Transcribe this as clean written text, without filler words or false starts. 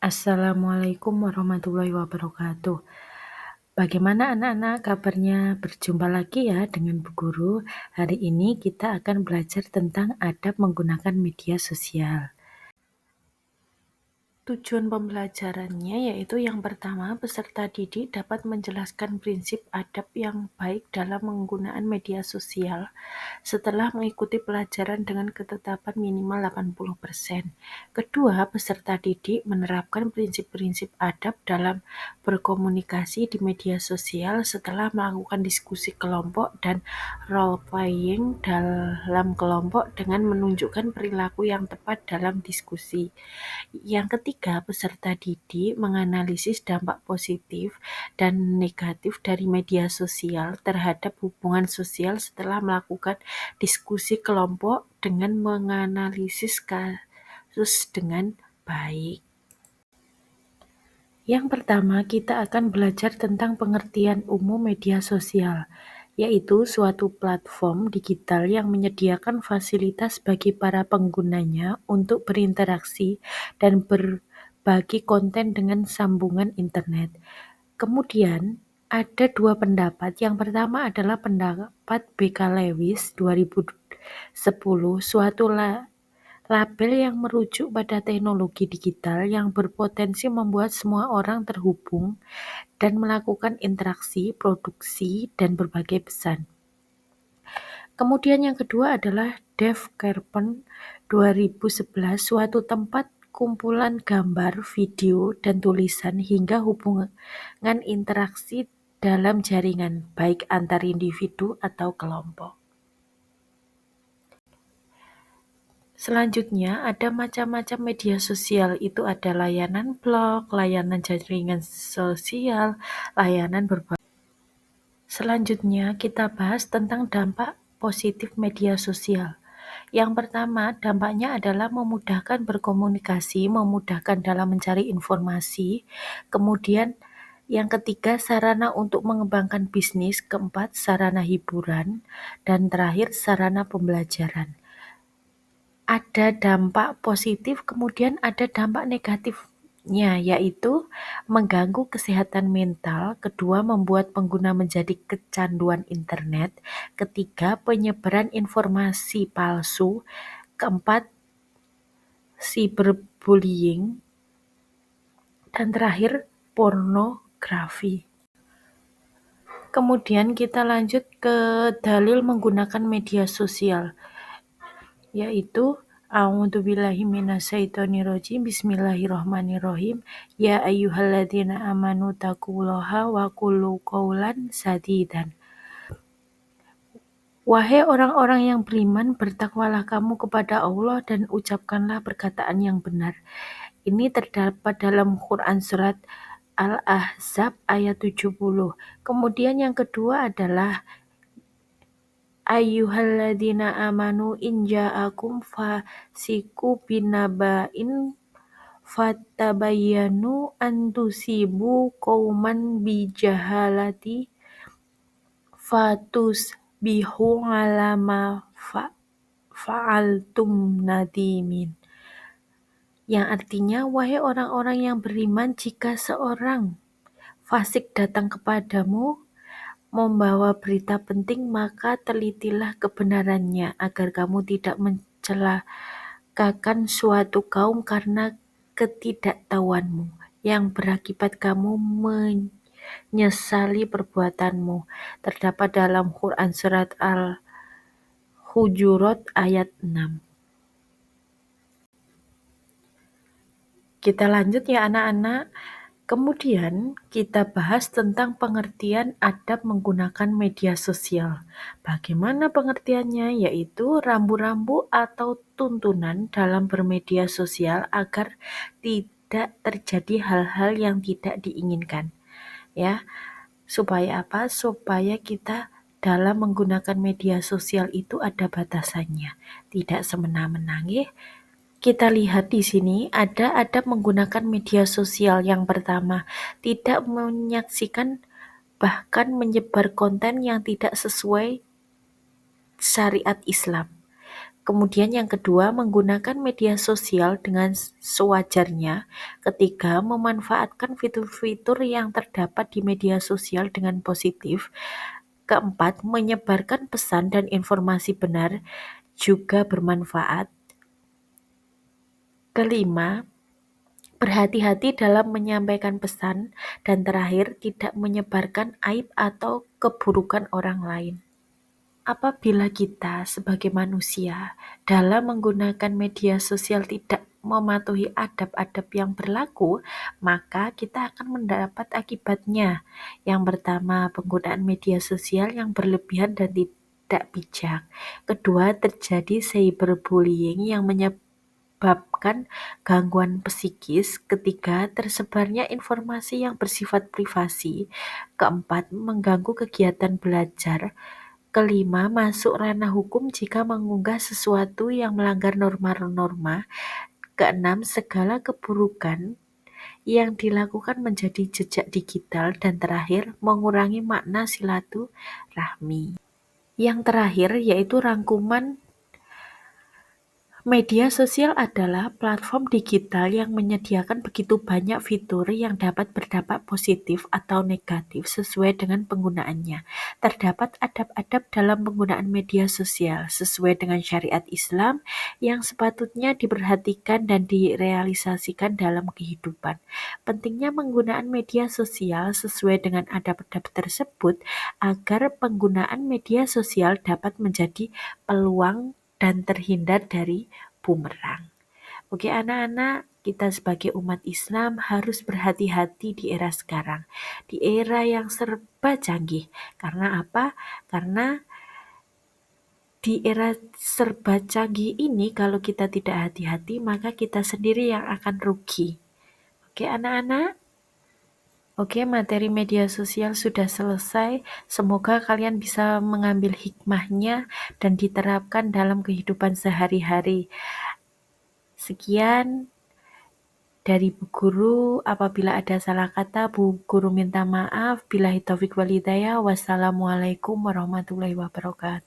Assalamualaikum warahmatullahi wabarakatuh. Bagaimana anak-anak kabarnya? Berjumpa lagi ya dengan Bu Guru. Hari ini kita akan belajar tentang adab menggunakan media sosial. Tujuan pembelajarannya yaitu yang pertama, peserta didik dapat menjelaskan prinsip adab yang baik dalam penggunaan media sosial setelah mengikuti pelajaran dengan ketetapan minimal 80%. Kedua, peserta didik menerapkan prinsip-prinsip adab dalam berkomunikasi di media sosial setelah melakukan diskusi kelompok dan role-playing dalam kelompok dengan menunjukkan perilaku yang tepat dalam diskusi. Yang ketiga, peserta didik menganalisis dampak positif dan negatif dari media sosial terhadap hubungan sosial setelah melakukan diskusi kelompok dengan menganalisis kasus dengan baik. Yang pertama, kita akan belajar tentang pengertian umum media sosial, yaitu suatu platform digital yang menyediakan fasilitas bagi para penggunanya untuk berinteraksi dan berbagi konten dengan sambungan internet. Kemudian, ada dua pendapat. Yang pertama adalah pendapat B.K. Lewis 2010, suatu label yang merujuk pada teknologi digital yang berpotensi membuat semua orang terhubung dan melakukan interaksi, produksi, dan berbagai pesan. Kemudian yang kedua adalah Dave Carpen 2011, suatu tempat kumpulan gambar, video, dan tulisan hingga hubungan interaksi dalam jaringan, baik antar individu atau kelompok. Selanjutnya ada macam-macam media sosial, itu ada layanan blog, layanan jaringan sosial, layanan berbagi. Selanjutnya kita bahas tentang dampak positif media sosial. Yang pertama, dampaknya adalah memudahkan berkomunikasi, memudahkan dalam mencari informasi. Kemudian yang ketiga, sarana untuk mengembangkan bisnis. Keempat, sarana hiburan. Dan terakhir, sarana pembelajaran. Ada dampak positif, kemudian ada dampak negatifnya, yaitu mengganggu kesehatan mental. Kedua, membuat pengguna menjadi kecanduan internet. Ketiga, penyebaran informasi palsu. Keempat, cyberbullying. Dan terakhir, pornografi. Kemudian kita lanjut ke dalil menggunakan media sosial, yaitu A'udzubillahi minasyaitonirrajim. Bismillahirrahmanirrahim. Ya ayyuhalladzina amanu taqullaha wa qulu qaulan sadidan. Wahai orang-orang yang beriman, bertakwalah kamu kepada Allah dan ucapkanlah perkataan yang benar. Ini terdapat dalam Quran surat Al-Ahzab ayat 70. Kemudian yang kedua adalah ayyuhalladzina amanu in ja'akum fasiqu binaba'in fatabayyanu an tusibu qauman bijahalati fatusbihu ala ma fa'altum nadimin. Yang artinya, wahai orang-orang yang beriman, jika seorang fasik datang kepadamu membawa berita penting, maka telitilah kebenarannya agar kamu tidak mencelakakan suatu kaum karena ketidaktahuanmu, yang berakibat kamu menyesali perbuatanmu. Terdapat dalam Quran surat Al-Hujurat ayat 6. Kita lanjut ya anak-anak. Kemudian kita bahas tentang pengertian adab menggunakan media sosial. Bagaimana pengertiannya? Yaitu rambu-rambu atau tuntunan dalam bermedia sosial agar tidak terjadi hal-hal yang tidak diinginkan. Ya, supaya apa? Supaya kita dalam menggunakan media sosial itu ada batasannya, tidak semena-mena. Kita lihat di sini ada adab menggunakan media sosial. Yang pertama, tidak menyaksikan bahkan menyebar konten yang tidak sesuai syariat Islam. Kemudian yang kedua, menggunakan media sosial dengan sewajarnya. Ketiga, memanfaatkan fitur-fitur yang terdapat di media sosial dengan positif. Keempat, menyebarkan pesan dan informasi benar juga bermanfaat. Kelima, berhati-hati dalam menyampaikan pesan. Dan terakhir, tidak menyebarkan aib atau keburukan orang lain. Apabila kita sebagai manusia dalam menggunakan media sosial tidak mematuhi adab-adab yang berlaku, maka kita akan mendapat akibatnya. Yang pertama, penggunaan media sosial yang berlebihan dan tidak bijak. Kedua, terjadi cyberbullying yang menyebabkan gangguan psikis. Ketiga, tersebarnya informasi yang bersifat privasi. Keempat, mengganggu kegiatan belajar. Kelima, masuk ranah hukum jika mengunggah sesuatu yang melanggar norma-norma. Keenam, segala keburukan yang dilakukan menjadi jejak digital. Dan terakhir, mengurangi makna silaturahmi. Yang terakhir yaitu rangkuman. Media sosial adalah platform digital yang menyediakan begitu banyak fitur yang dapat berdampak positif atau negatif sesuai dengan penggunaannya. Terdapat adab-adab dalam penggunaan media sosial sesuai dengan syariat Islam yang sepatutnya diperhatikan dan direalisasikan dalam kehidupan. Pentingnya penggunaan media sosial sesuai dengan adab-adab tersebut agar penggunaan media sosial dapat menjadi peluang dan terhindar dari bumerang. Oke anak-anak, kita sebagai umat Islam harus berhati-hati di era sekarang. Di era yang serba canggih. Karena apa? Karena di era serba canggih ini kalau kita tidak hati-hati maka kita sendiri yang akan rugi. Oke anak-anak? Oke, materi media sosial sudah selesai. Semoga kalian bisa mengambil hikmahnya dan diterapkan dalam kehidupan sehari-hari. Sekian dari Bu Guru. Apabila ada salah kata, Bu Guru minta maaf. Billahi taufik wal hidayah. Wassalamualaikum warahmatullahi wabarakatuh.